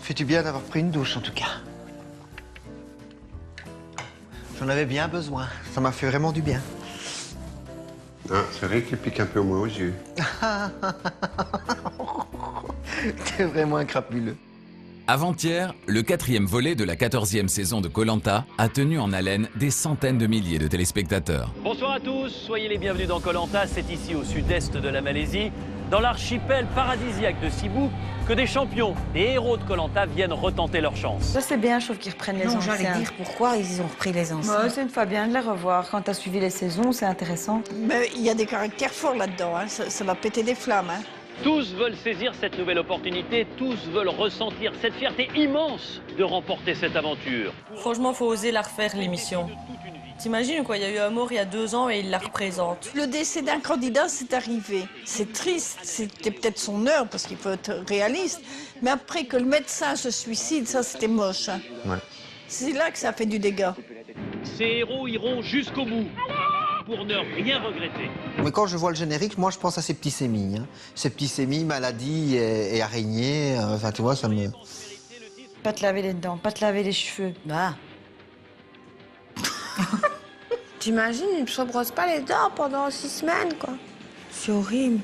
Fais du bien d'avoir pris une douche, en tout cas. J'en avais bien besoin. Ça m'a fait vraiment du bien. Ah, c'est vrai qu'il pique un peu moins aux yeux. T'es vraiment un crapuleux. Avant-hier, le 4e volet de la 14e saison de koh Lanta a tenu en haleine des centaines de milliers de téléspectateurs. Bonsoir à tous, soyez les bienvenus dans koh Lanta. C'est ici au sud-est de la Malaisie, dans l'archipel paradisiaque de Sibu, que des champions, des héros de koh Lanta viennent retenter leur chance. Ça c'est bien, je trouve qu'ils reprennent les Non, anciens. j'allais dire pourquoi ils ont repris les anciens. Ouais, c'est une fois bien de les revoir. Quand t'as suivi les saisons, c'est intéressant. Mais il y a des caractères forts là-dedans, hein. Ça va péter des flammes. Hein. Tous veulent saisir cette nouvelle opportunité, tous veulent ressentir cette fierté immense de remporter cette aventure. Franchement, faut oser la refaire, l'émission. T'imagines quoi, il y a eu un mort il y a 2 ans et il la représente. Le décès d'un candidat, c'est arrivé. C'est triste, c'était peut-être son heure, parce qu'il faut être réaliste. Mais après que le médecin se suicide, ça c'était moche. Hein. Ouais. C'est là que ça fait du dégât. Ces héros iront jusqu'au bout, pour ne rien regretter. Mais quand je vois le générique, moi, je pense à ces petits sémis. Hein. Ces petits sémis, maladies et araignées. Enfin, tu vois, ça me... Pas te laver les dents, pas te laver les cheveux. Bah. T'imagines, ils ne se brossent pas les dents pendant 6 semaines, quoi. C'est horrible.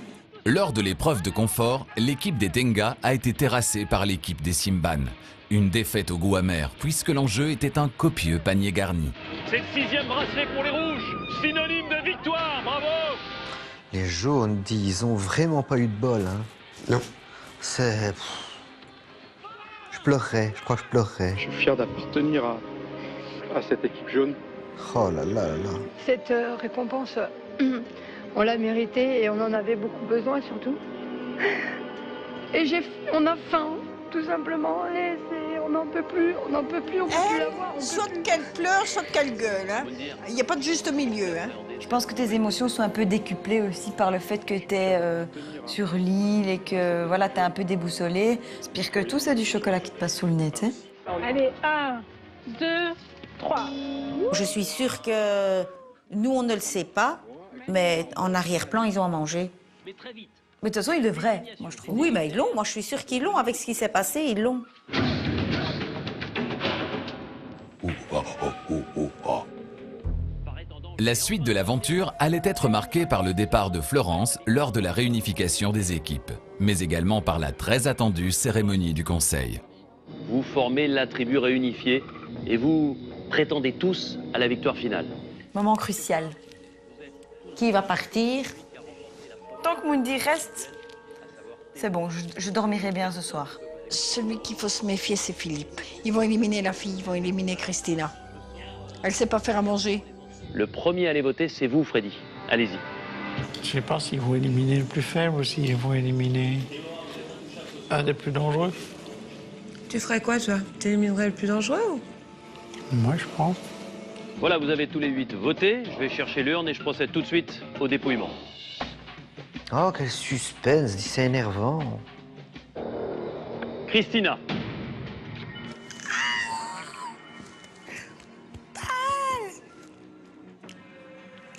Lors de l'épreuve de confort, l'équipe des Tenga a été terrassée par l'équipe des Simban. Une défaite au goût amer, puisque l'enjeu était un copieux panier garni. C'est le 6e bracelet pour les rouges, synonyme de victoire, bravo! Les jaunes, ils ont vraiment pas eu de bol. Hein. Non. C'est... Je pleurerais, je crois que je pleurerais. Je suis fier d'appartenir à cette équipe jaune. Oh là là là là. Cette récompense, on l'a méritée et on en avait beaucoup besoin surtout. Et on a faim, tout simplement, et on n'en peut plus, on n'en peut plus, on peut plus l'avoir. Soit qu'elle pleure, soit qu'elle gueule. Hein. Il n'y a pas de juste milieu. Hein. Je pense que tes émotions sont un peu décuplées aussi par le fait que t'es sur l'île et que voilà, t'es un peu déboussolée. C'est pire que tout, c'est du chocolat qui te passe sous le nez, tu sais. Allez, 1, 2, 3. Je suis sûre que nous, on ne le sait pas, mais en arrière-plan, ils ont à manger. Mais très vite. Mais de toute façon, ils devraient, moi je trouve. Oui, mais ils l'ont. Moi, je suis sûre qu'ils l'ont. Avec ce qui s'est passé, ils l'ont. La suite de l'aventure allait être marquée par le départ de Florence lors de la réunification des équipes, mais également par la très attendue cérémonie du Conseil. Vous formez la tribu réunifiée et vous prétendez tous à la victoire finale. Moment crucial. Qui va partir? Tant que Mundi reste, c'est bon, je dormirai bien ce soir. Celui qu'il faut se méfier, c'est Philippe. Ils vont éliminer la fille, ils vont éliminer Christina. Elle sait pas faire à manger. Le premier à aller voter, c'est vous, Freddy. Allez-y. Je sais pas s'ils vont éliminer le plus faible ou s'ils vont éliminer un des plus dangereux. Tu ferais quoi, toi? T'éliminerais le plus dangereux ou? Moi, je pense. Voilà, vous avez tous les 8 voté. Je vais chercher l'urne et je procède tout de suite au dépouillement. Oh, quel suspense, c'est énervant. Christina.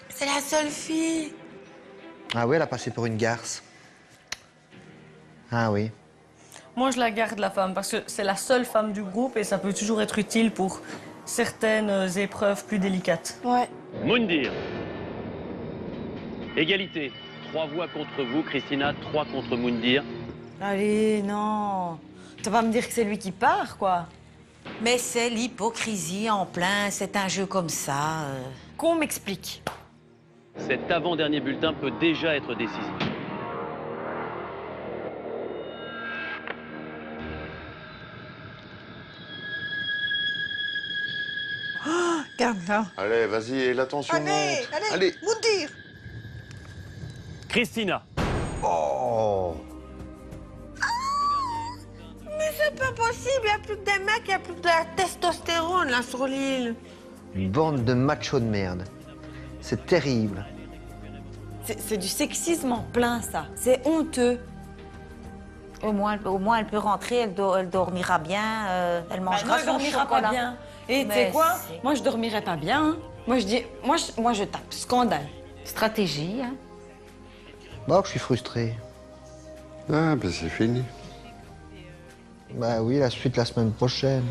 C'est la seule fille. Ah oui, elle a passé pour une garce. Ah oui. Moi, je la garde, la femme, parce que c'est la seule femme du groupe et ça peut toujours être utile pour certaines épreuves plus délicates. Ouais. Moundir. Égalité. 3 voix contre vous, Christina, 3 contre Moundir. Allez, non. Tu vas me dire que c'est lui qui part, quoi. Mais c'est l'hypocrisie en plein. C'est un jeu comme ça. Qu'on m'explique. Cet avant-dernier bulletin peut déjà être décisif. Regarde là. Allez, vas-y, et l'attention Allez, monte. allez, Moundir. Christina. Oh. Mais c'est pas possible. Il n'y a plus que des mecs, il n'y a plus que de la testostérone, là, sur l'île. Une bande de machos de merde. C'est terrible. C'est du sexisme en plein, ça. C'est honteux. Au moins, elle peut rentrer, elle dormira bien, elle mangera Moi, je son dormirai chocolat. pas bien. Et tu Mais sais quoi? c'est- Moi, je dormirai pas bien. Hein. Moi, je dis... Moi, je tape. Scandale. Stratégie, hein. Bon, je suis frustré. Ah, ben c'est fini. Bah oui, la suite la semaine prochaine.